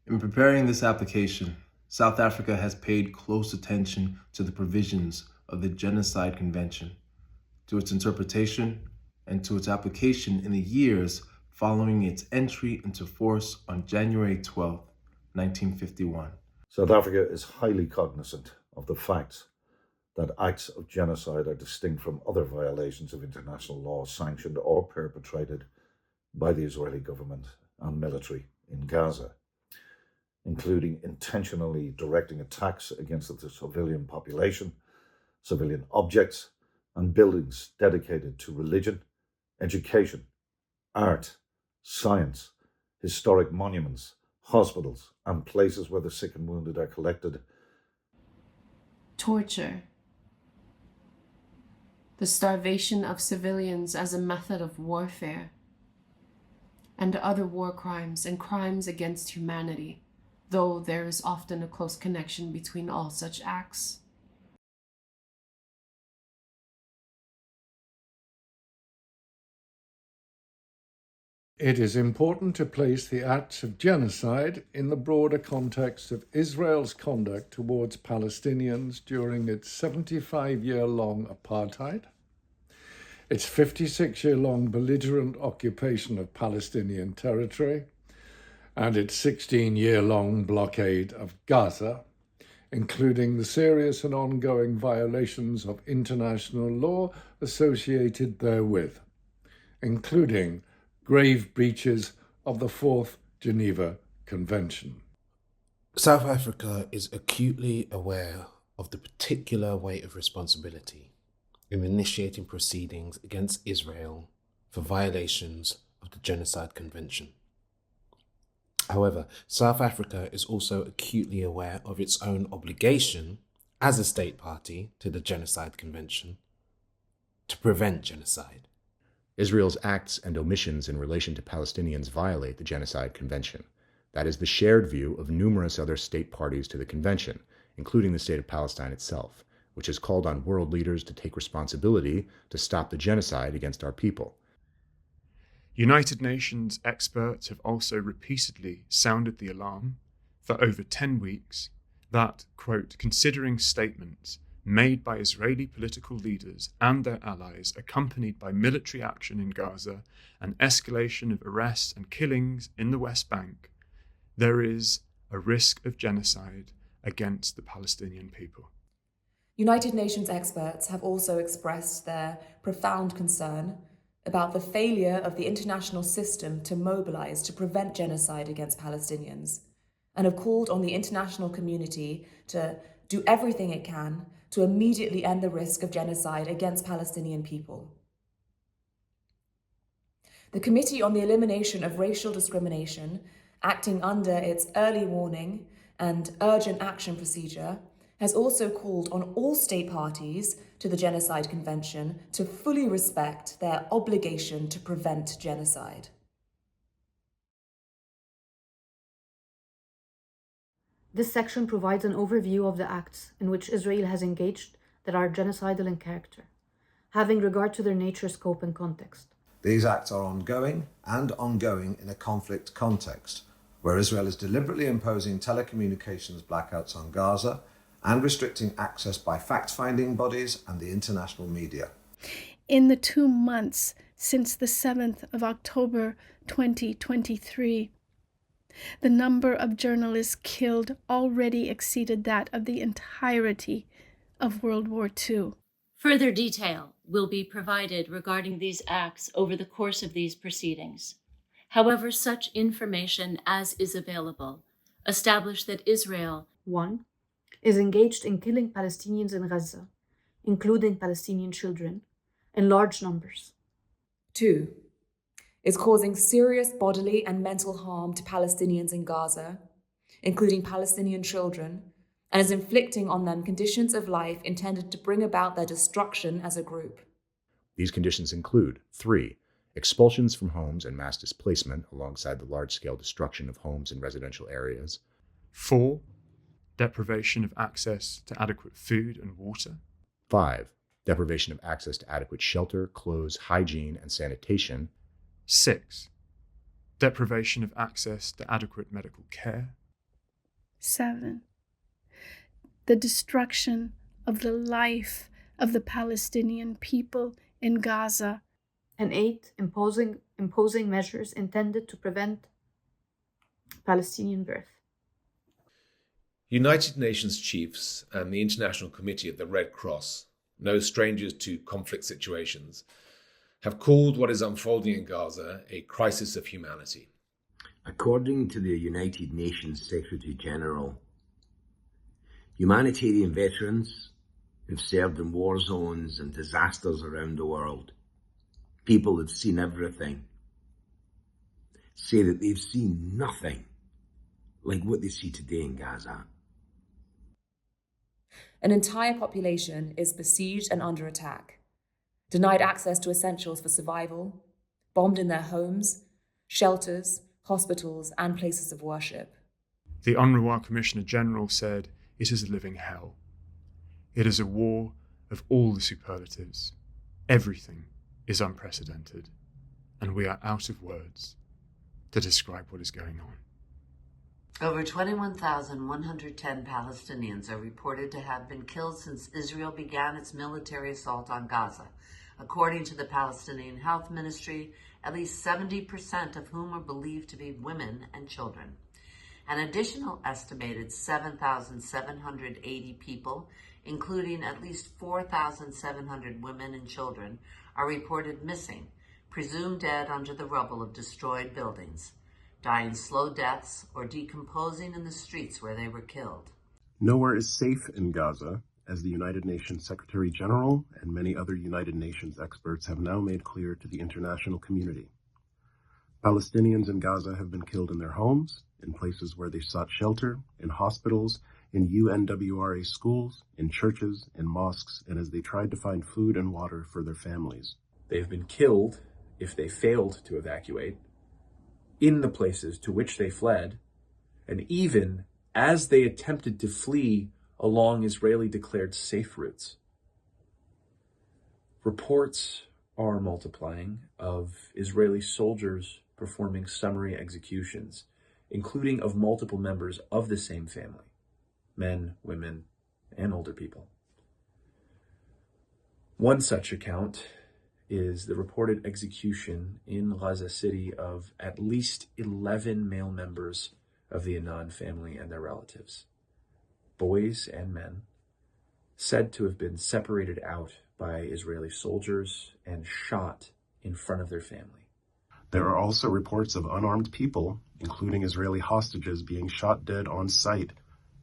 In preparing this application, South Africa has paid close attention to the provisions of the Genocide Convention, to its interpretation, and to its application in the years following its entry into force on January 12, 1951. South Africa is highly cognizant of the fact that acts of genocide are distinct from other violations of international law sanctioned or perpetrated by the Israeli government and military in Gaza, including intentionally directing attacks against the civilian population, civilian objects, and buildings dedicated to religion, education, art, science, historic monuments, hospitals, and places where the sick and wounded are collected. Torture. The starvation of civilians as a method of warfare. And other war crimes and crimes against humanity, though there is often a close connection between all such acts. It is important to place the acts of genocide in the broader context of Israel's conduct towards Palestinians during its 75-year-long apartheid, its 56-year-long belligerent occupation of Palestinian territory, and its 16-year-long blockade of Gaza, including the serious and ongoing violations of international law associated therewith, including grave breaches of the Fourth Geneva Convention. South Africa is acutely aware of the particular weight of responsibility in initiating proceedings against Israel for violations of the Genocide Convention. However, South Africa is also acutely aware of its own obligation as a state party to the Genocide Convention to prevent genocide. Israel's acts and omissions in relation to Palestinians violate the Genocide Convention. That is the shared view of numerous other state parties to the convention, including the state of Palestine itself, which has called on world leaders to take responsibility to stop the genocide against our people. United Nations experts have also repeatedly sounded the alarm for over 10 weeks that, quote, considering statements made by Israeli political leaders and their allies, accompanied by military action in Gaza and escalation of arrests and killings in the West Bank, there is a risk of genocide against the Palestinian people. United Nations experts have also expressed their profound concern about the failure of the international system to mobilize to prevent genocide against Palestinians, and have called on the international community to do everything it can to immediately end the risk of genocide against Palestinian people. The Committee on the Elimination of Racial Discrimination, acting under its early warning and urgent action procedure, has also called on all state parties to the Genocide Convention to fully respect their obligation to prevent genocide. This section provides an overview of the acts in which Israel has engaged that are genocidal in character, having regard to their nature, scope, and context. These acts are ongoing in a conflict context, where Israel is deliberately imposing telecommunications blackouts on Gaza and restricting access by fact-finding bodies and the international media. In the 2 months since the 7th of October 2023, the number of journalists killed already exceeded that of the entirety of World War II. Further detail will be provided regarding these acts over the course of these proceedings. However, such information as is available establish that Israel 1. is engaged in killing Palestinians in Gaza, including Palestinian children, in large numbers. 2. is causing serious bodily and mental harm to Palestinians in Gaza, including Palestinian children, and is inflicting on them conditions of life intended to bring about their destruction as a group. These conditions include 3. expulsions from homes and mass displacement alongside the large-scale destruction of homes and residential areas. 4. Deprivation of access to adequate food and water. 5. Deprivation of access to adequate shelter, clothes, hygiene, and sanitation. 6. Deprivation of access to adequate medical care. 7. The destruction of the life of the Palestinian people in Gaza. And 8. Imposing measures intended to prevent Palestinian birth. United Nations chiefs and the International Committee of the Red Cross, no strangers to conflict situations, have called what is unfolding in Gaza a crisis of humanity. According to the United Nations Secretary General, humanitarian veterans who've served in war zones and disasters around the world, people who've seen everything, say that they've seen nothing like what they see today in Gaza. An entire population is besieged and under attack, denied access to essentials for survival, bombed in their homes, shelters, hospitals, and places of worship. The UNRWA Commissioner General said it is a living hell. It is a war of all the superlatives. Everything is unprecedented, and we are out of words to describe what is going on. Over 21,110 Palestinians are reported to have been killed since Israel began its military assault on Gaza. According to the Palestinian Health Ministry, at least 70% of whom are believed to be women and children. An additional estimated 7,780 people, including at least 4,700 women and children, are reported missing, presumed dead under the rubble of destroyed buildings, dying slow deaths or decomposing in the streets where they were killed. Nowhere is safe in Gaza, as the United Nations Secretary General and many other United Nations experts have now made clear to the international community. Palestinians in Gaza have been killed in their homes, in places where they sought shelter, in hospitals, in UNWRA schools, in churches, in mosques, and as they tried to find food and water for their families. They've been killed if they failed to evacuate, in the places to which they fled, and even as they attempted to flee along Israeli-declared safe routes. Reports are multiplying of Israeli soldiers performing summary executions, including of multiple members of the same family, men, women, and older people. One such account is the reported execution in Gaza City of at least 11 male members of the Adnan family and their relatives, boys and men, said to have been separated out by Israeli soldiers and shot in front of their family. There are also reports of unarmed people, including Israeli hostages, being shot dead on sight,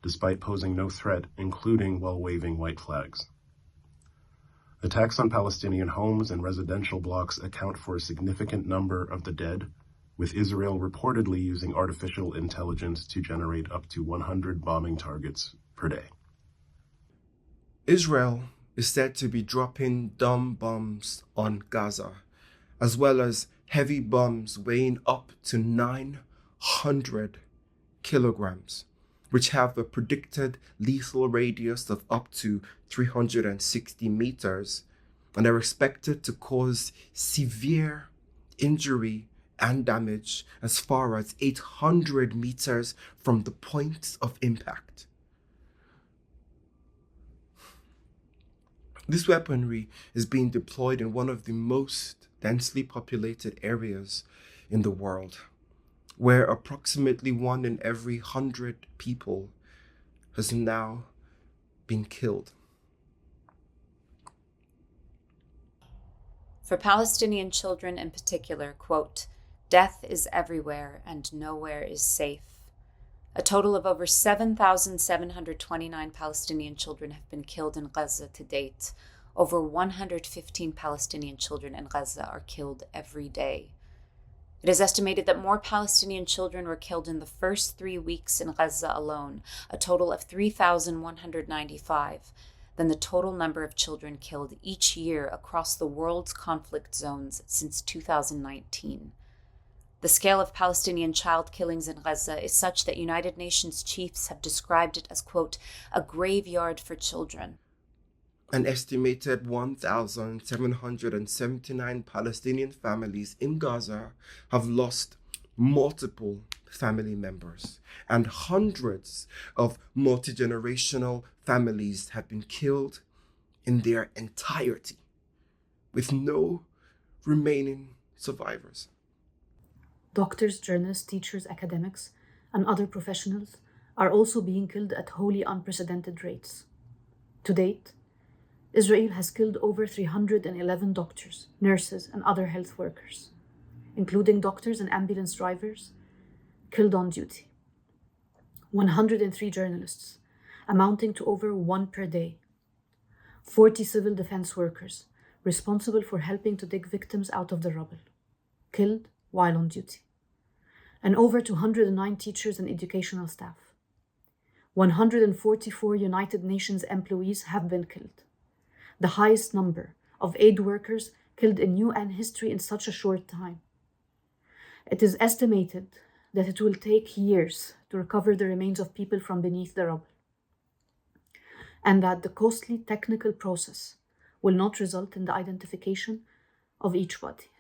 despite posing no threat, including while waving white flags. Attacks on Palestinian homes and residential blocks account for a significant number of the dead, with Israel reportedly using artificial intelligence to generate up to 100 bombing targets per day. Israel is said to be dropping dumb bombs on Gaza, as well as heavy bombs weighing up to 900 kilograms, which have a predicted lethal radius of up to 360 meters and are expected to cause severe injury and damage as far as 800 meters from the point of impact. This weaponry is being deployed in one of the most densely populated areas in the world, where approximately 1 in every 100 people has now been killed. For Palestinian children in particular, quote, "Death is everywhere and nowhere is safe." A total of over 7,729 Palestinian children have been killed in Gaza to date. Over 115 Palestinian children in Gaza are killed every day. It is estimated that more Palestinian children were killed in the first 3 weeks in Gaza alone, a total of 3,195, than the total number of children killed each year across the world's conflict zones since 2019. The scale of Palestinian child killings in Gaza is such that United Nations chiefs have described it as, quote, "a graveyard for children." An estimated 1,779 Palestinian families in Gaza have lost multiple family members, and hundreds of multi-generational families have been killed in their entirety, with no remaining survivors. Doctors, journalists, teachers, academics, and other professionals are also being killed at wholly unprecedented rates. To date, Israel has killed over 311 doctors, nurses, and other health workers, including doctors and ambulance drivers, killed on duty. 103 journalists, amounting to over 1 per day. 40 civil defense workers, responsible for helping to dig victims out of the rubble, killed while on duty. And over 209 teachers and educational staff. 144 United Nations employees have been killed, the highest number of aid workers killed in UN history in such a short time. It is estimated that it will take years to recover the remains of people from beneath the rubble, and that the costly technical process will not result in the identification of each body.